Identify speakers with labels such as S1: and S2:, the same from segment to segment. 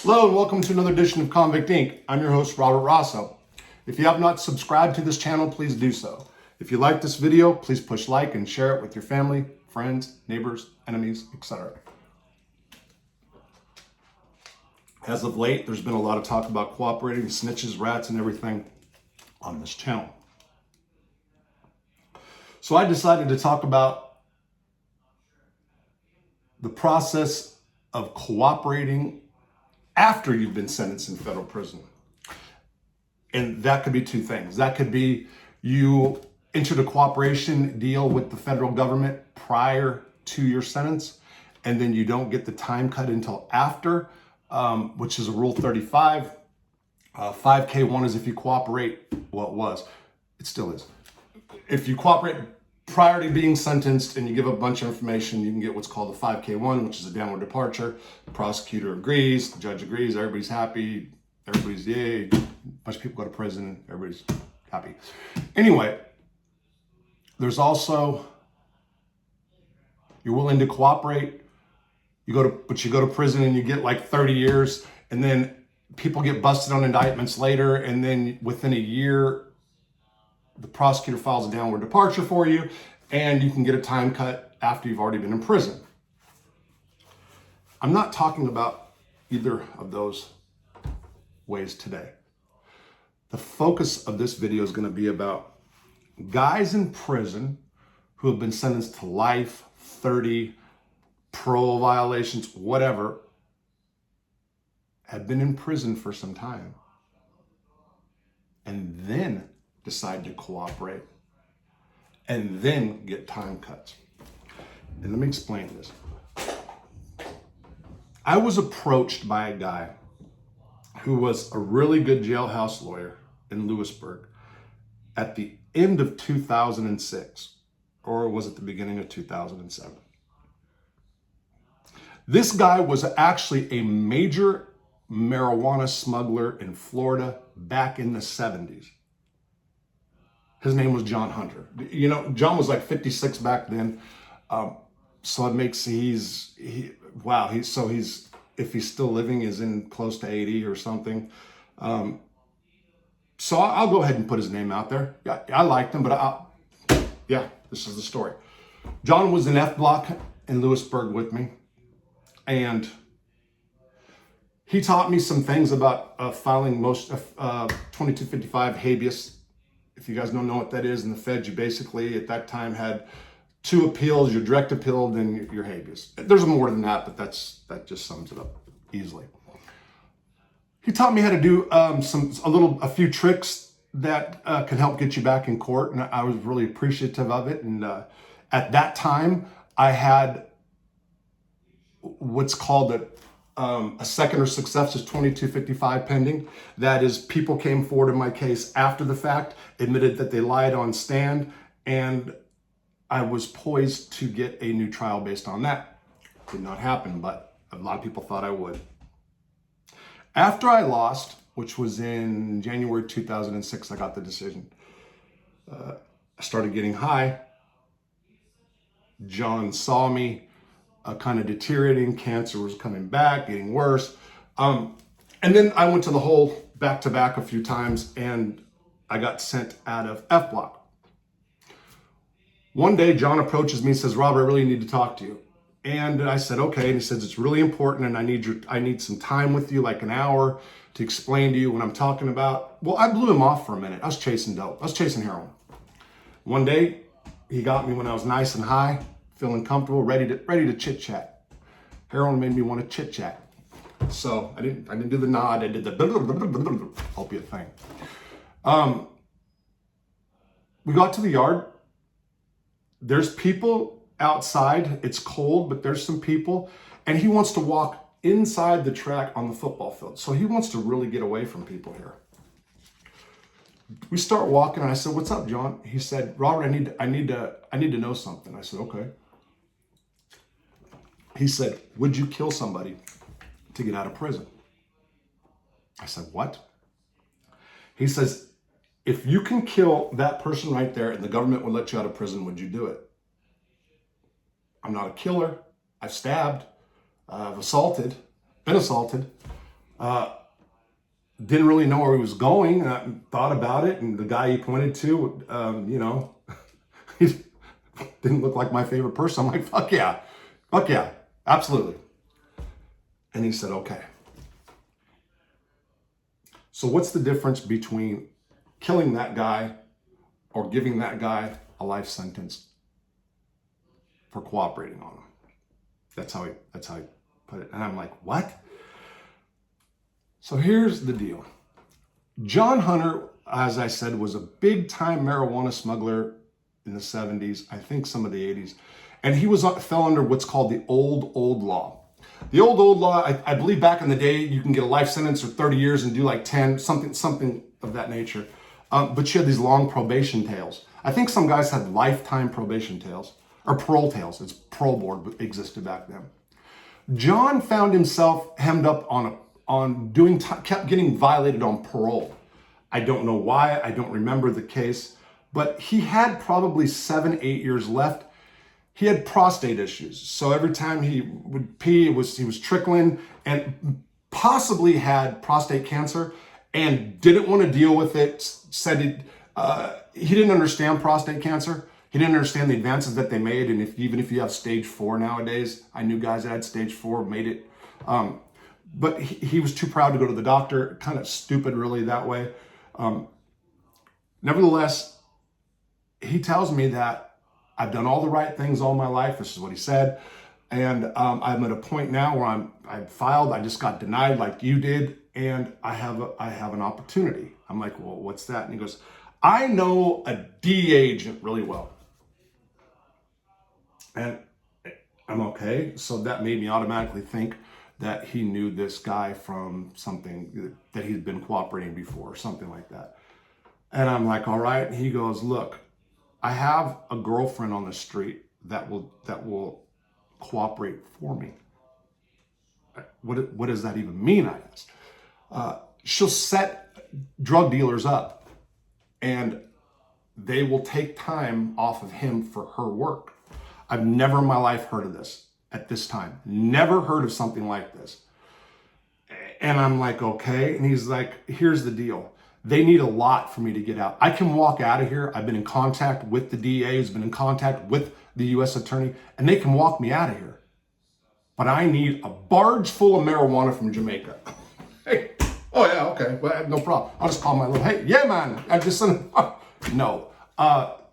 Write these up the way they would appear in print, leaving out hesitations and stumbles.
S1: Hello and welcome to another edition of Convict Inc. I'm your host, Robert Rosso. If you have not subscribed to this channel, please do so. If you like this video, please push like and share it with your family, friends, neighbors, enemies, etc. As of late, there's been a lot of talk about cooperating, snitches, rats, and everything on this channel. So I decided to talk about the process of cooperating after you've been sentenced in federal prison. And that could be two things. That could be you entered a cooperation deal with the federal government prior to your sentence, and then you don't get the time cut until after, which is a Rule 35. 5K1 is if you cooperate, it still is. If you cooperate prior to being sentenced and you give a bunch of information, you can get what's called a 5K1, which is a downward departure. The prosecutor agrees, the judge agrees, everybody's happy, everybody's yay, a bunch of people go to prison, everybody's happy. Anyway, there's also, you're willing to cooperate, but you go to prison and you get like 30 years, and then people get busted on indictments later, and then within a year, the prosecutor files a downward departure for you, and you can get a time cut after you've already been in prison. I'm not talking about either of those ways today. The focus of this video is going to be about guys in prison who have been sentenced to life, 30, parole violations, whatever, have been in prison for some time, and then decide to cooperate, and then get time cuts. And let me explain this. I was approached by a guy who was a really good jailhouse lawyer in Lewisburg at the end of 2006, or was it the beginning of 2007? This guy was actually a major marijuana smuggler in Florida back in the 70s. His name was Jon Hunter. You know, John was like 56 back then. So it makes, if he's still living, is in close to 80 or something. So I'll go ahead and put his name out there. Yeah, I liked him, but this is the story. John was in F Block in Lewisburg with me, and he taught me some things about filing most 2255 habeas. If you guys don't know what that is, in the feds, you basically at that time had 2 appeals, your direct appeal, then your habeas. There's more than that, but that just sums it up easily. He taught me how to do a few tricks that can help get you back in court, and I was really appreciative of it. And at that time, I had what's called a second or successive 2255 pending. That is, people came forward in my case after the fact, admitted that they lied on stand, and I was poised to get a new trial based on that. Did not happen, but a lot of people thought I would. After I lost, which was in January 2006, I got the decision. I started getting high. John saw me kind of deteriorating. Cancer was coming back, getting worse. And then I went to the whole back-to-back a few times, and I got sent out of F Block. One day, John approaches me and says, "Robert, I really need to talk to you." And I said, "Okay." And he says, "It's really important, and I need some time with you, like an hour, to explain to you what I'm talking about." Well, I blew him off for a minute. I was chasing dope. I was chasing heroin. One day, he got me when I was nice and high, feeling comfortable, ready to chit chat. Heroin made me want to chit chat. So I didn't do the nod. I did the opiate thing. We got to the yard. There's people outside. It's cold, but there's some people, and he wants to walk inside the track on the football field. So he wants to really get away from people here. We start walking, and I said, "What's up, John?" He said, "Robert, I need to know something." I said, "Okay." He said, "Would you kill somebody to get out of prison?" I said, "What?" He says, "If you can kill that person right there and the government would let you out of prison, would you do it?" I'm not a killer. I've stabbed. I've been assaulted. Didn't really know where he was going. And I thought about it, and the guy he pointed to, you know, he didn't look like my favorite person. I'm like, fuck yeah, absolutely. And he said, okay. So what's the difference between killing that guy or giving that guy a life sentence for cooperating on him? That's how he put it. And I'm like, what? So here's the deal. Jon Hunter, as I said, was a big time marijuana smuggler in the 70s, I think some of the 80s. And he fell under what's called the old law. The old law, I believe back in the day, you can get a life sentence or 30 years and do like 10, something of that nature. But you had these long probation tails. I think some guys had lifetime probation tails, or parole tails. It's parole board existed back then. Jon found himself hemmed up kept getting violated on parole. I don't know why, I don't remember the case, but he had probably 7-8 years left. He had prostate issues. So every time he would pee, he was trickling, and possibly had prostate cancer and didn't want to deal with it. Said he didn't understand prostate cancer. He didn't understand the advances that they made. And even if you have stage 4 nowadays, I knew guys that had stage 4 made it. But he was too proud to go to the doctor. Kind of stupid, really, that way. Nevertheless, he tells me that I've done all the right things all my life. This is what he said. And I'm at a point now where I've filed. I just got denied like you did. And I have an opportunity. I'm like, well, what's that? And he goes, I know a DEA agent really well. And I'm okay. So that made me automatically think that he knew this guy from something that he'd been cooperating before or something like that. And I'm like, all right. And he goes, look, I have a girlfriend on the street that will cooperate for me. What does that even mean? I asked. She'll set drug dealers up and they will take time off of him for her work. I've never in my life heard of this at this time. Never heard of something like this. And I'm like, okay. And he's like, here's the deal. They need a lot for me to get out. I can walk out of here. I've been in contact with the DEA, who's been in contact with the U.S. attorney, and they can walk me out of here. But I need a barge full of marijuana from Jamaica. Hey, oh yeah, okay, well, no problem. I'll just call my little, hey, yeah, man. I just no.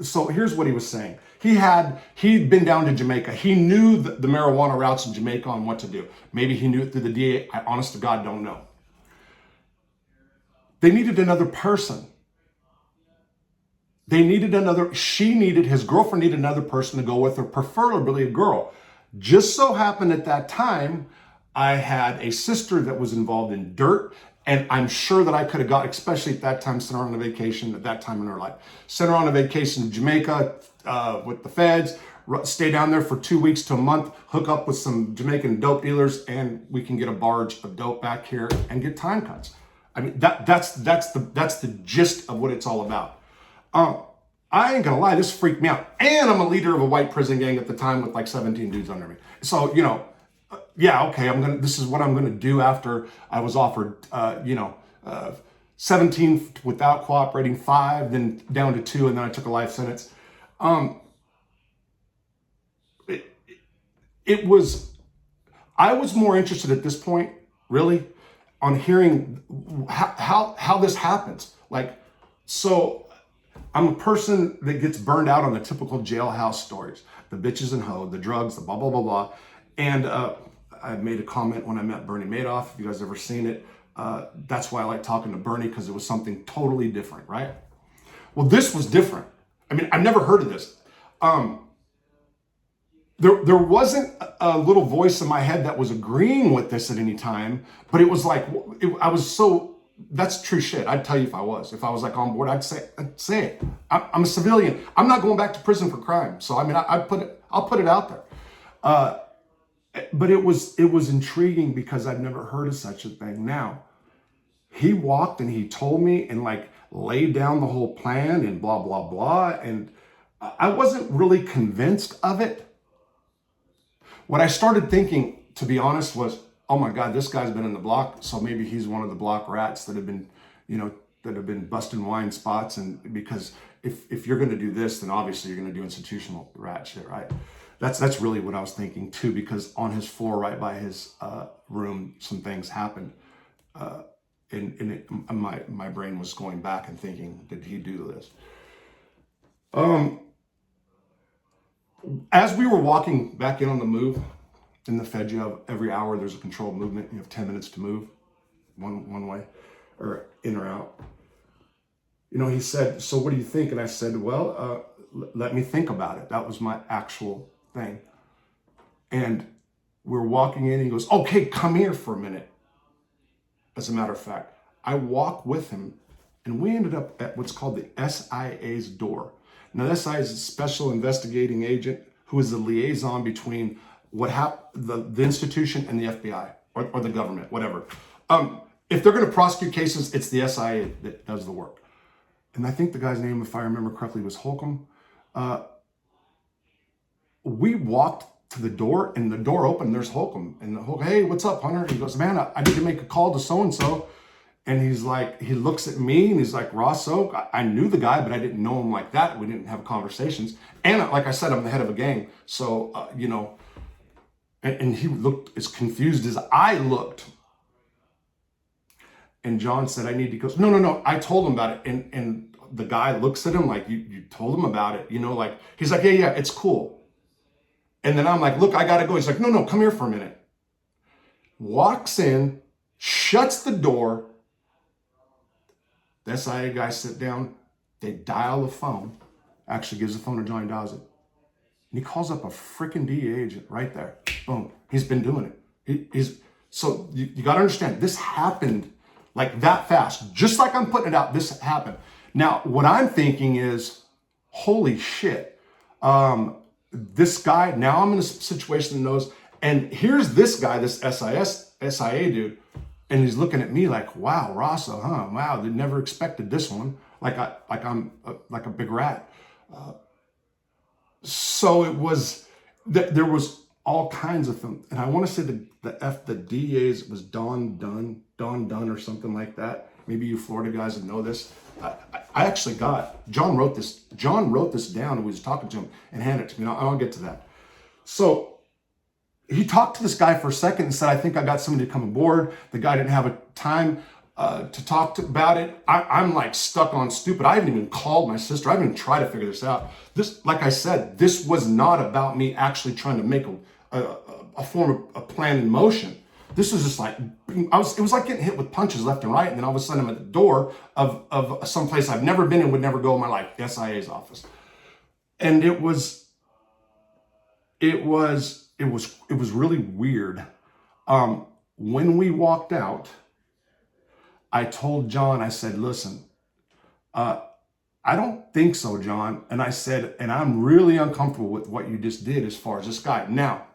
S1: So here's what he was saying. He'd been down to Jamaica. He knew the marijuana routes in Jamaica on what to do. Maybe he knew it through the DEA. I honest to God don't know. They needed another person. His girlfriend needed another person to go with her, preferably a girl. Just so happened at that time, I had a sister that was involved in dirt, and I'm sure that I could have got, especially at that time, sent her on a vacation at that time in her life. Sent her on a vacation to Jamaica with the feds, stay down there for 2 weeks to a month, hook up with some Jamaican dope dealers, and we can get a barge of dope back here and get time cuts. I mean, that's the gist of what it's all about. I ain't gonna lie, this freaked me out. And I'm a leader of a white prison gang at the time with like 17 dudes under me. So, yeah, okay, this is what I'm gonna do after I was offered, 17 without cooperating, 5, then down to 2, and then I took a life sentence. I was more interested at this point, really, on hearing how this happens. Like, so I'm a person that gets burned out on the typical jailhouse stories, the bitches and hoe, the drugs, the blah, blah, blah, blah. And I made a comment when I met Bernie Madoff. If you guys ever seen it, that's why I like talking to Bernie, because it was something totally different, right? Well, this was different. I mean, I've never heard of this. There wasn't a little voice in my head that was agreeing with this at any time, but it was like, that's true shit. I'd tell you if I was like on board, I'd say it. I'm a civilian. I'm not going back to prison for crime. So, I mean, I'll put it out there. But it was intriguing because I've never heard of such a thing. Now, he walked and he told me and like laid down the whole plan and blah, blah, blah. And I wasn't really convinced of it. What I started thinking, to be honest, was, oh my God, this guy's been in the block, so maybe he's one of the block rats that have been, that have been busting wine spots. And because if you're going to do this, then obviously you're going to do institutional rat shit, right? That's really what I was thinking too, because on his floor, right by his room, some things happened. My brain was going back and thinking, did he do this? As we were walking back in on the move, in the Fed, you have every hour there's a controlled movement. You have 10 minutes to move one way, or in or out. He said, so what do you think? And I said, well, let me think about it. That was my actual thing. And we're walking in, and he goes, okay, come here for a minute. As a matter of fact, I walk with him, and we ended up at what's called the SIA's door. Now, the SIA is a special investigating agent who is the liaison between what happened, the institution and the FBI or the government, whatever. If they're going to prosecute cases, it's the SIA that does the work. And I think the guy's name, if I remember correctly, was Holcomb. We walked to the door, and the door opened. There's Holcomb, and Holcomb, hey, what's up, Hunter? He goes, man, I need to make a call to so and so. And he's like, he looks at me and he's like, Ross Oak. I knew the guy, but I didn't know him like that. We didn't have conversations. And like I said, I'm the head of a gang. So, and he looked as confused as I looked. And John said, he goes, no. I told him about it. And the guy looks at him like, you told him about it, he's like, yeah, it's cool. And then I'm like, look, I got to go. He's like, no, come here for a minute. Walks in, shuts the door. The SIA guys sit down, they dial the phone, actually gives the phone to Johnny, dials it. And he calls up a freaking DEA agent right there. Boom. He's been doing it. So you got to understand, this happened like that fast. Just like I'm putting it out, this happened. Now, what I'm thinking is, holy shit. This guy, now I'm in a situation that knows, and here's this guy, this SIA dude, and he's looking at me like, wow, Rosso, huh? Wow, they never expected this one. I'm like a big rat. So it was, there was all kinds of things. And I want to say the DEA's, it was Don Dunn or something like that. Maybe you Florida guys would know this. I actually John wrote this down, and we was talking to him and handed it to me. I'll get to that. So he talked to this guy for a second and said, I think I got somebody to come aboard. The guy didn't have a time to talk about it. I'm like stuck on stupid. I haven't even called my sister. I haven't even tried to figure this out. This, like I said, this was not about me actually trying to make a form of a plan in motion. This was just like, it was like getting hit with punches left and right. And then all of a sudden I'm at the door of some place I've never been and would never go in my life, the SIA's office. And it was really weird. When we walked out, I told John, I said, listen, I don't think so, John. And I said, and I'm really uncomfortable with what you just did as far as this guy. Now,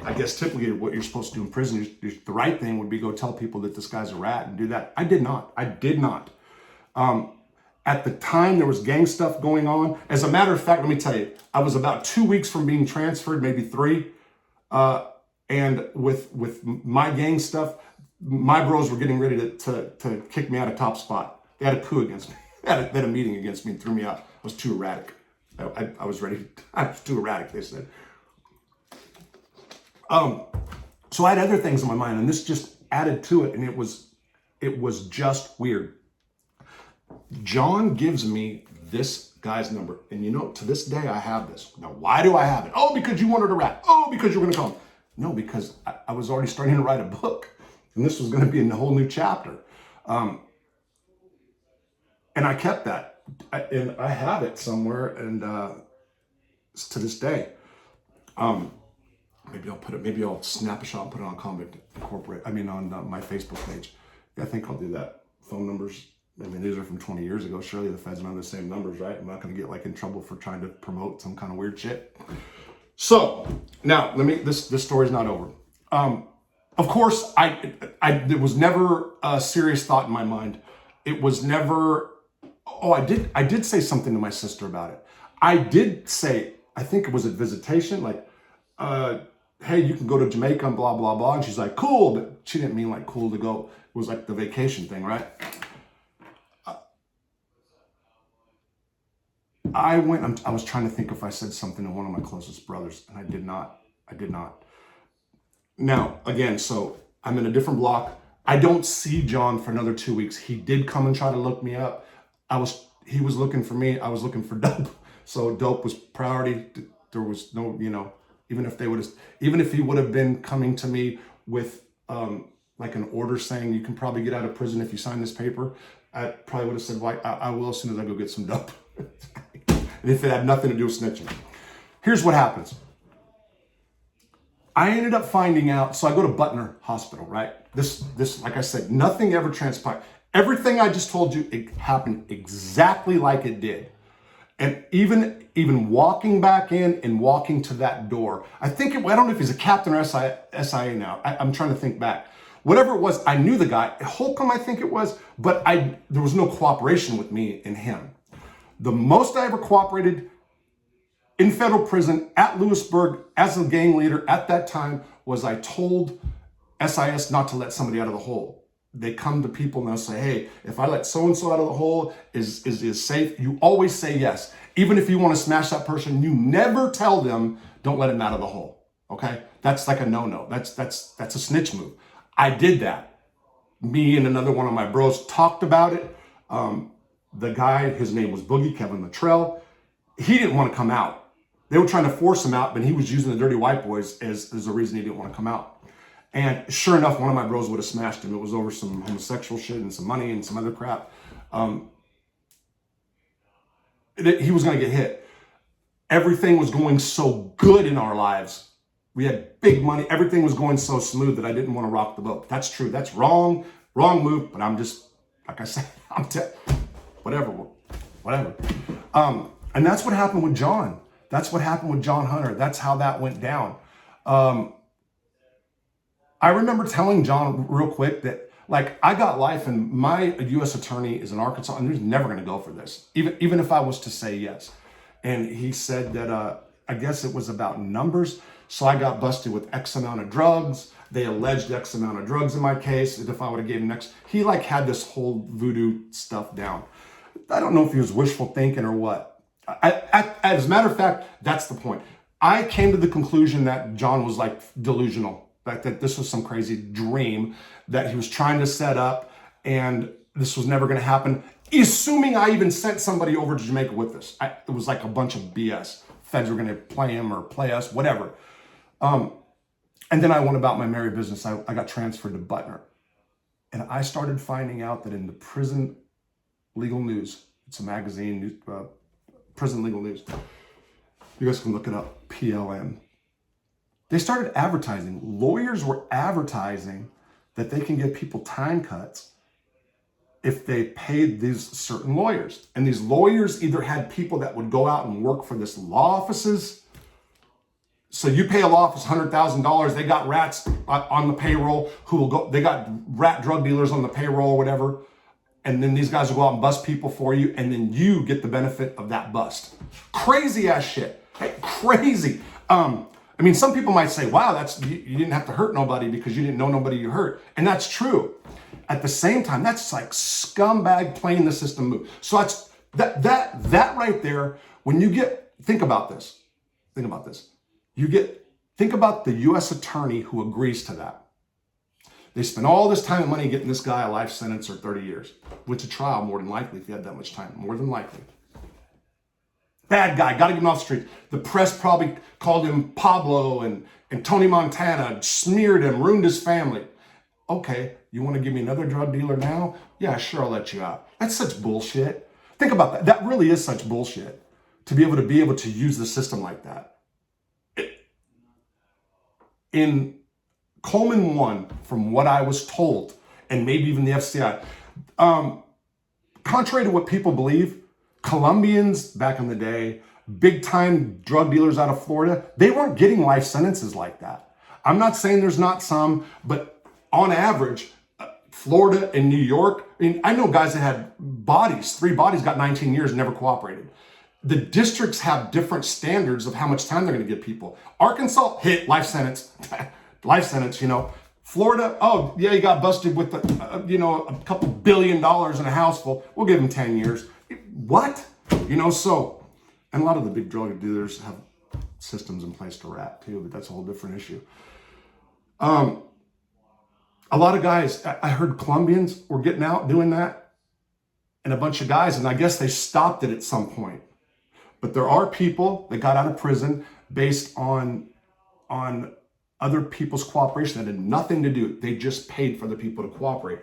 S1: I guess typically what you're supposed to do in prison, the right thing would be go tell people that this guy's a rat and do that. I did not. At the time, there was gang stuff going on. As a matter of fact, let me tell you, I was about 2 weeks from being transferred, maybe 3. And with my gang stuff, my bros were getting ready to kick me out of Top Spot. They had a coup against me. They had a meeting against me and threw me out. I was too erratic. I was too erratic, they said. So I had other things in my mind, and this just added to it, and it was just weird. John gives me this guy's number, and to this day I have this. Now, why do I have it? Oh, because you wanted a rat. Oh, because you were going to call him. No, because I was already starting to write a book, and this was going to be a whole new chapter. And I kept that, and I have it somewhere, and to this day. Maybe I'll snap a shot and put it on Convict Incorporate. On my Facebook page. Yeah, I think I'll do that. Phone numbers. These are from 20 years ago. Surely the feds know the same numbers, right? I'm not going to get in trouble for trying to promote some kind of weird shit. So now this story's not over. Of course, there was never a serious thought in my mind. It was never. Oh, I did say something to my sister about it. I did say, I think it was a visitation, hey, you can go to Jamaica and blah, blah, blah. And she's like, cool. But she didn't mean like cool to go. It was like the vacation thing, right? I was trying to think if I said something to one of my closest brothers, and I did not. Now, again, so I'm in a different block. I don't see Jon for another 2 weeks. He did come and try to look me up. He was looking for me. I was looking for dope. So dope was priority. There was no, even if he would have been coming to me with like an order saying you can probably get out of prison if you sign this paper, I probably would have said, well, I will as soon as I go get some dope. And if it had nothing to do with snitching. Here's what happens. I ended up finding out, so I go to Butner Hospital, right? This, like I said, nothing ever transpired. Everything I just told you, it happened exactly like it did. And even walking back in and walking to that door, I don't know if he's a captain or SIA now. I'm trying to think back. Whatever it was, I knew the guy. Holcomb, I think it was, but there was no cooperation with me and him. The most I ever cooperated in federal prison at Lewisburg as a gang leader at that time was I told SIS not to let somebody out of the hole. They come to people and they'll say, hey, if I let so-and-so out of the hole, is safe? You always say yes. Even if you want to smash that person, you never tell them, don't let him out of the hole, okay? That's like a no-no. That's a snitch move. I did that. Me and another one of my bros talked about it. The guy, his name was Boogie, Kevin Luttrell. He didn't want to come out. They were trying to force him out, but he was using the dirty white boys as the reason he didn't want to come out. And sure enough, one of my bros would have smashed him. It was over some homosexual shit and some money and some other crap. He was going to get hit. Everything was going so good in our lives. We had big money. Everything was going so smooth that I didn't want to rock the boat. That's true. That's wrong move. But I'm just, like I said, whatever. And that's what happened with Jon. That's what happened with Jon Hunter. That's how that went down. I remember telling Jon real quick that, like, I got life and my U.S. attorney is in Arkansas and he's never going to go for this, even if I was to say yes. And he said that, I guess it was about numbers. So I got busted with X amount of drugs. They alleged X amount of drugs in my case. And if I would have gave him X, he like had this whole voodoo stuff down. I don't know if he was wishful thinking or what. As a matter of fact, that's the point. I came to the conclusion that Jon was like delusional, that this was some crazy dream that he was trying to set up and this was never going to happen. Assuming I even sent somebody over to Jamaica with us. It was like a bunch of BS. Feds were going to play him or play us, whatever. And then I went about my merry business. I got transferred to Butner. And I started finding out that in the prison legal news, it's a magazine, prison legal news. You guys can look it up, PLN. They started advertising. Lawyers were advertising that they can give people time cuts if they paid these certain lawyers. And these lawyers either had people that would go out and work for this law offices. So you pay a law office $100,000. They got rats on the payroll who will go, they got rat drug dealers on the payroll or whatever. And then these guys will go out and bust people for you. And then you get the benefit of that bust. Crazy ass shit. Hey, crazy. I mean, some people might say, wow, you didn't have to hurt nobody because you didn't know nobody you hurt. And that's true. At the same time, that's like scumbag playing the system move. So that's that right there. When you think about this. Think about the U.S. attorney who agrees to that. They spend all this time and money getting this guy a life sentence or 30 years. Went to trial more than likely if you had that much time, more than likely. Bad guy, got to get him off the street. The press probably called him Pablo and Tony Montana, smeared him, ruined his family. Okay, you want to give me another drug dealer now? Yeah, sure, I'll let you out. That's such bullshit. Think about that. That really is such bullshit to be able to use the system like that. In Coleman 1, from what I was told, and maybe even the FCI, contrary to what people believe, Colombians back in the day, big time drug dealers out of Florida, they weren't getting life sentences like that. I'm not saying there's not some, but on average, Florida and New York, I mean, I know guys that had bodies, 3 bodies, got 19 years, never cooperated. the districts have different standards of how much time they're going to give people. Arkansas, hit, life sentence. Life sentence, you know. Florida, oh, yeah, he got busted with, a couple $1 billion in a house full. We'll give him 10 years. What? You know, so, and a lot of the big drug dealers have systems in place to rat too, but that's a whole different issue. A lot of guys, I heard Colombians were getting out doing that, and a bunch of guys, and I guess they stopped it at some point. But there are people that got out of prison based on other people's cooperation that had nothing to do. They just paid for the people to cooperate.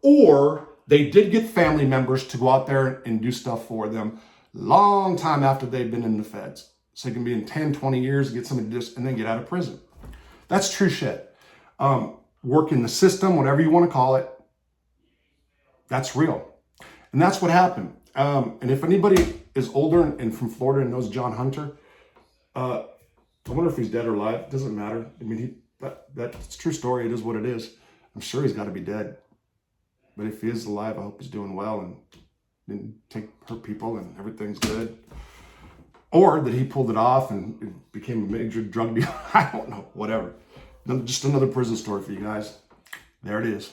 S1: Or they did get family members to go out there and do stuff for them long time after they've been in the feds. So they can be in 10, 20 years, get somebody to just, and then get out of prison. That's true shit. Work in the system, whatever you want to call it, that's real. And that's what happened. And if anybody is older and from Florida and knows Jon Hunter, I wonder if he's dead or alive. It doesn't matter. I mean, that's a true story. It is what it is. I'm sure he's got to be dead. But if he is alive, I hope he's doing well and didn't hurt people and everything's good. Or that he pulled it off and became a major drug dealer. I don't know. Whatever. Just another prison story for you guys. There it is.